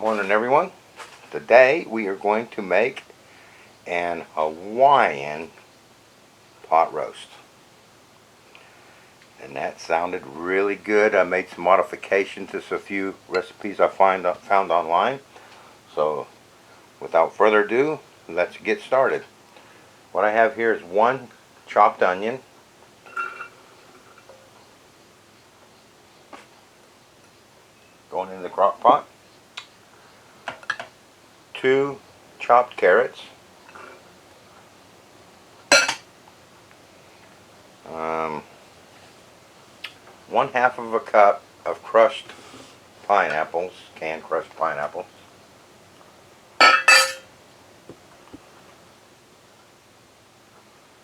Morning everyone. Today we are going to make an Hawaiian pot roast. And that sounded really good. I made some modifications to a few recipes I found online. So without further ado, let's get started. What I have here is one chopped onion, going in the crock pot, 2 chopped carrots, 1/2 of a cup of crushed pineapples, canned crushed pineapples,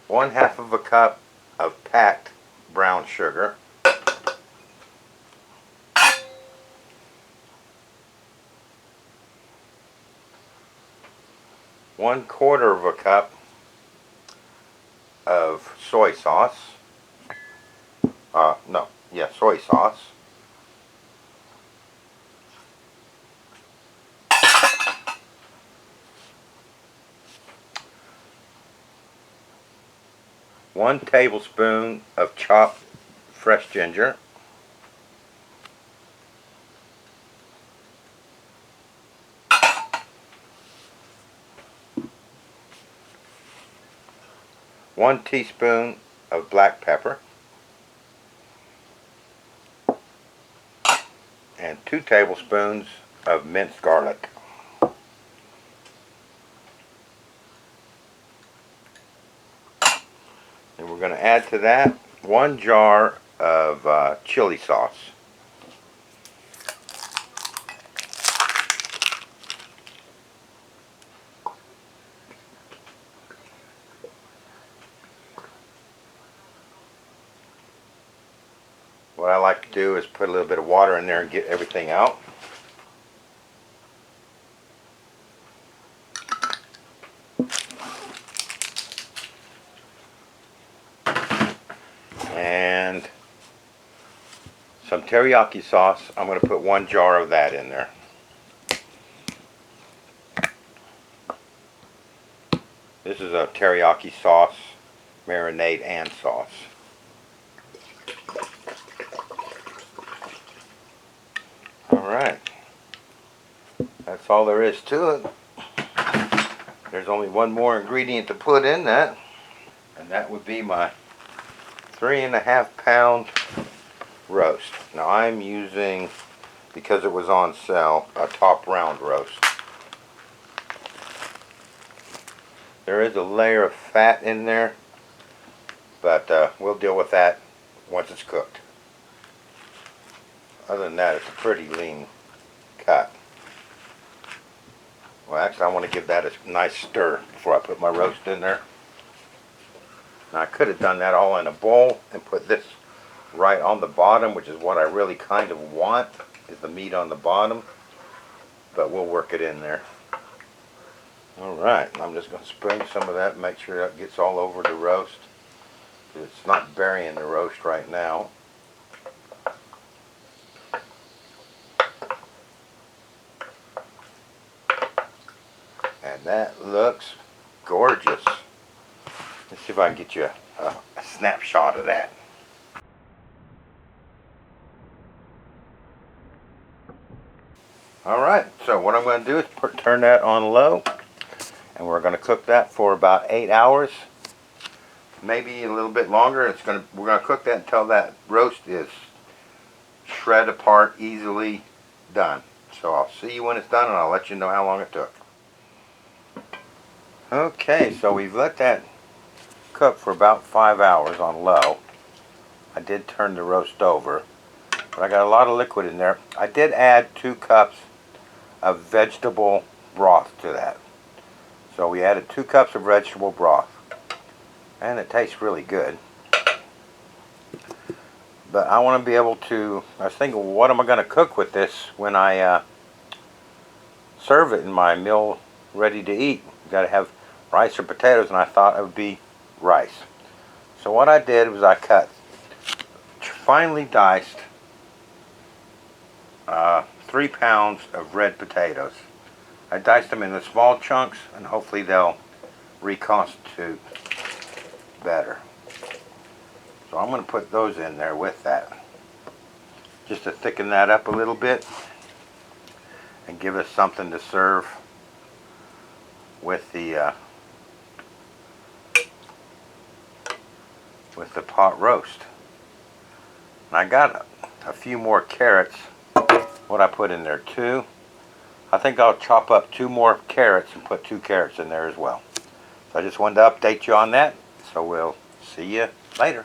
1/2 of a cup of packed brown sugar, 1/4 of a cup of soy sauce. Soy sauce. One tablespoon of chopped fresh ginger. One teaspoon of black pepper. And 2 tablespoons of minced garlic. And we're going to add to that 1 jar of chili sauce. What I like to do is put a little bit of water in there and get everything out. And some teriyaki sauce. I'm going to put 1 jar of that in there. This is a teriyaki sauce, marinade and sauce. Alright, that's all there is to it. There's only one more ingredient to put in that, and that would be my 3.5 pound roast. Now I'm using, because it was on sale, a top round roast. There is a layer of fat in there, but we'll deal with that once it's cooked. Other than that, it's a pretty lean cut. Well, actually, I want to give that a nice stir before I put my roast in there. Now, I could have done that all in a bowl and put this right on the bottom, which is what I really kind of want, is the meat on the bottom. But we'll work it in there. Alright, I'm just going to spring some of that and make sure that gets all over the roast. It's not burying the roast right now. And that looks gorgeous. Let's see if I can get you a snapshot of that. Alright, so what I'm going to do is turn that on low. And we're going to cook that for about 8 hours. Maybe a little bit longer. We're going to cook that until that roast is shred apart, easily done. So I'll see you when it's done, and I'll let you know how long it took. Okay, so we've let that cook for about 5 hours on low. I did turn the roast over, but I got a lot of liquid in there. I did add 2 cups of vegetable broth to that. So we added 2 cups of vegetable broth, and it tastes really good. But I want to be able to, I was thinking, what am I going to cook with this when I serve it in my meal ready to eat? You got to have rice or potatoes, and I thought it would be rice. So what I did was I cut finely diced 3 pounds of red potatoes. I diced them into small chunks, and hopefully they'll reconstitute better. So I'm going to put those in there with that, just to thicken that up a little bit and give us something to serve with the pot roast. And I got a few more carrots. What I put in there, 2. I think I'll chop up 2 more carrots and put 2 carrots in there as well. So I just wanted to update you on that. So we'll see you later.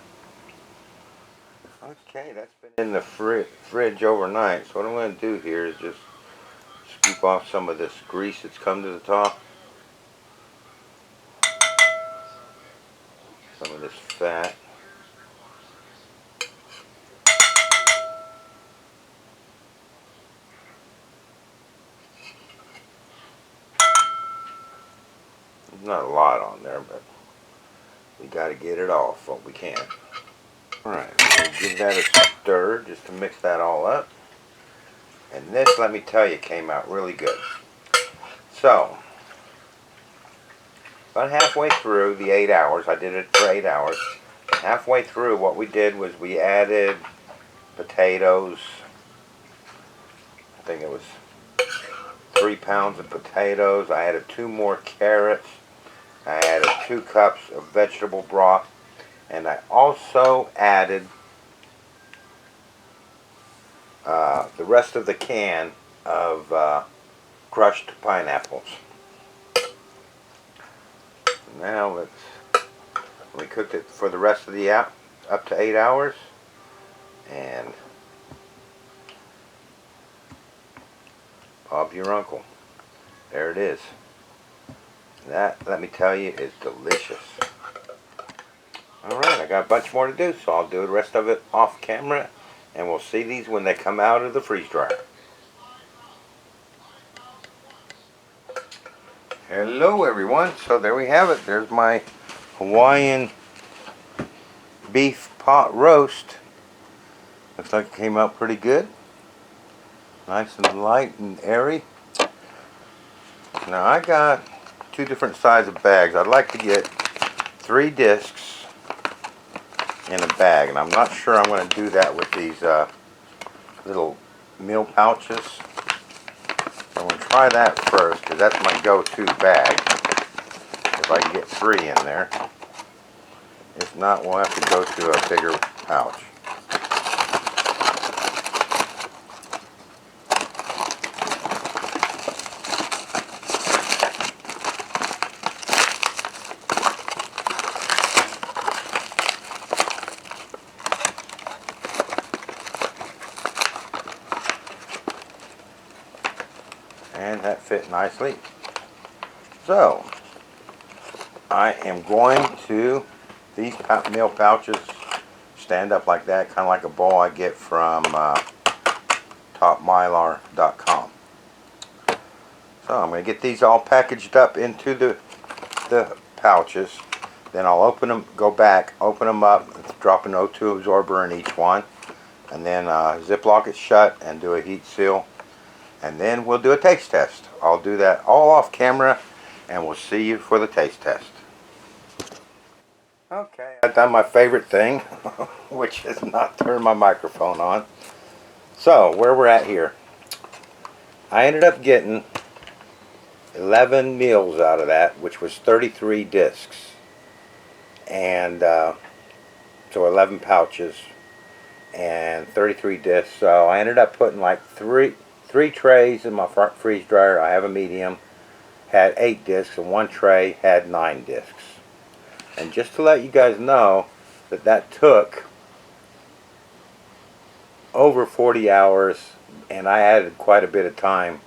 Okay, that's been in the fridge overnight. So what I'm going to do here is just scoop off some of this grease that's come to the top. Some of this fat. There's not a lot on there, but we got to get it off what we can. Alright, we'll give that a stir just to mix that all up. And this, let me tell you, came out really good. So, about halfway through the 8 hours, I did it for 8 hours. Halfway through, what we did was we added potatoes. I think it was 3 pounds of potatoes. I added 2 more carrots. I added 2 cups of vegetable broth. And I also added the rest of the can of crushed pineapples. Now we cooked it for the rest of the up to 8 hours, and Bob your uncle. There it is. That, let me tell you, is delicious. Alright, I got a bunch more to do, so I'll do the rest of it off camera, and we'll see these when they come out of the freeze dryer. Hello everyone, so there we have it. There's my Hawaiian Beef Pot Roast. Looks like it came out pretty good. Nice and light and airy. Now I got 2 different size of bags. I'd like to get 3 discs in a bag, and I'm not sure I'm going to do that with these little meal pouches. I'm going to try that first, because that's my go-to bag, if I can get 3 in there. If not, we'll have to go to a bigger pouch. And that fit nicely. So, I am going to, these meal pouches stand up like that, kind of like a bowl I get from topmylar.com. So I'm going to get these all packaged up into the pouches. Then I'll open them, go back, open them up, drop an O2 absorber in each one, and then Ziploc it shut and do a heat seal. And then we'll do a taste test. I'll do that all off camera, and we'll see you for the taste test. Okay, I've done my favorite thing, which is not turn my microphone on. So, where we're at here. I ended up getting 11 meals out of that, which was 33 discs. And so 11 pouches and 33 discs. So I ended up putting like three trays in my front freeze dryer. I have a medium, had 8 discs, and 1 tray had 9 discs. And just to let you guys know that took over 40 hours, and I added quite a bit of time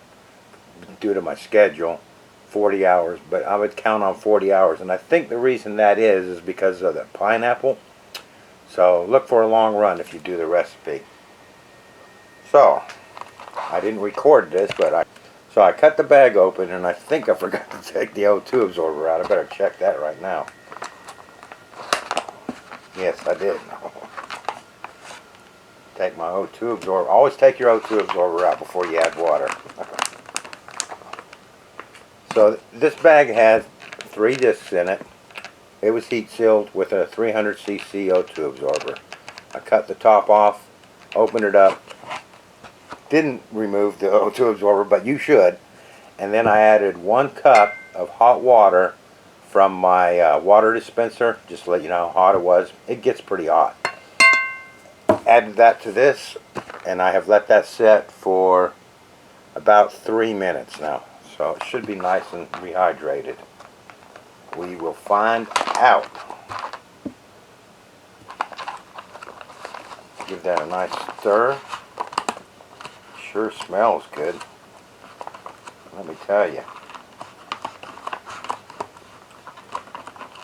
due to my schedule, 40 hours, but I would count on 40 hours. And I think the reason that is because of the pineapple. So look for a long run if you do the recipe. So I didn't record this, but so I cut the bag open, and I think I forgot to take the O2 absorber out. I better check that right now. Yes, I did. Take my O2 absorber. Always take your O2 absorber out before you add water. So this bag has 3 discs in it. It was heat sealed with a 300cc O2 absorber. I cut the top off, opened it up, didn't remove the O2 absorber, but you should. And then I added 1 cup of hot water from my water dispenser, just to let you know how hot it was. It gets pretty hot. Added that to this, and I have let that set for about 3 minutes now. So it should be nice and rehydrated. We will find out. Give that a nice stir. Sure smells good. Let me tell you.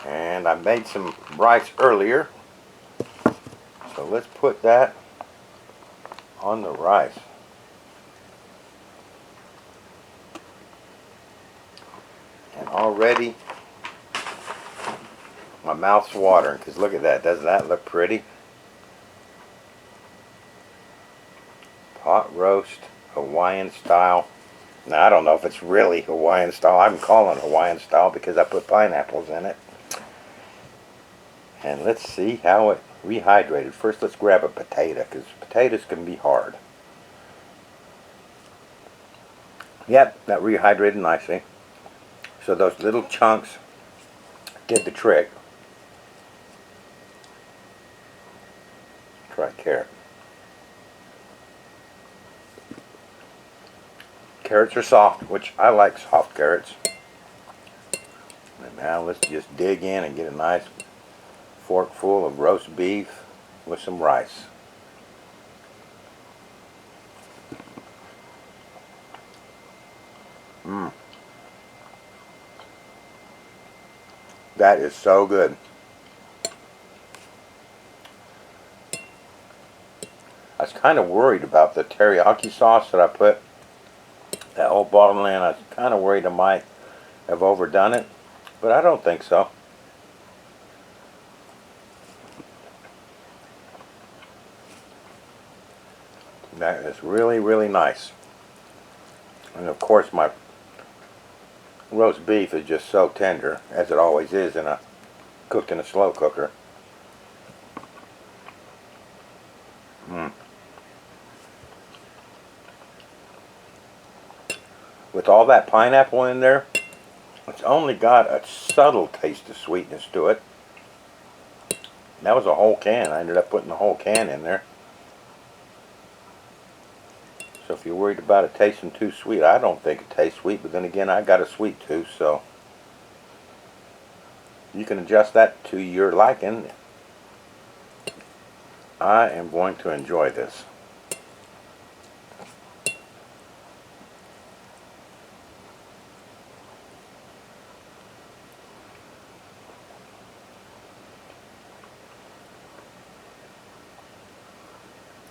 And I made some rice earlier. So let's put that on the rice. And already my mouth's watering, because look at that. Doesn't that look pretty? Pot roast, Hawaiian style. Now I don't know if it's really Hawaiian style. I'm calling it Hawaiian style because I put pineapples in it. And let's see how it rehydrated. First let's grab a potato, because potatoes can be hard. Yep, that rehydrated nicely. So those little chunks did the trick. Try carrot. Carrots are soft, which I like soft carrots. And now let's just dig in and get a nice fork full of roast beef with some rice. That is so good. I was kind of worried about the teriyaki sauce that I put that whole bottle in. I was kind of worried I might have overdone it, but I don't think so. That is really, really nice. And of course my roast beef is just so tender, as it always is cooked in a slow cooker. With all that pineapple in there, it's only got a subtle taste of sweetness to it. That was a whole can. I ended up putting the whole can in there. So if you're worried about it tasting too sweet, I don't think it tastes sweet, but then again, I got a sweet tooth, so you can adjust that to your liking. I am going to enjoy this.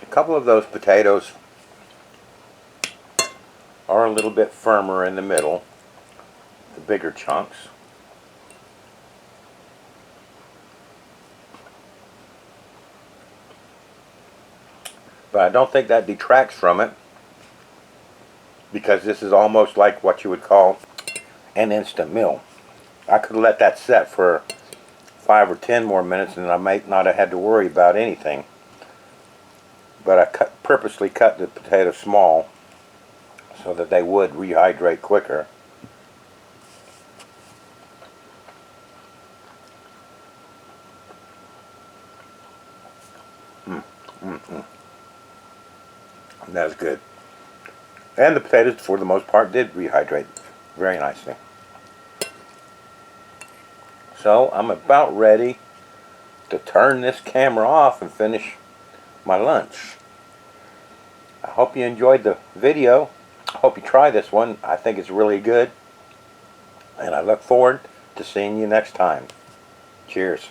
A couple of those potatoes are a little bit firmer in the middle, the bigger chunks. But I don't think that detracts from it, because this is almost like what you would call an instant meal. I could have let that set for 5 or 10 more minutes and I might not have had to worry about anything. But I purposely cut the potatoes small so that they would rehydrate quicker. That's good. And the potatoes, for the most part, did rehydrate very nicely. So I'm about ready to turn this camera off and finish my lunch. I hope you enjoyed the video. I hope you try this one. I think it's really good. And I look forward to seeing you next time. Cheers.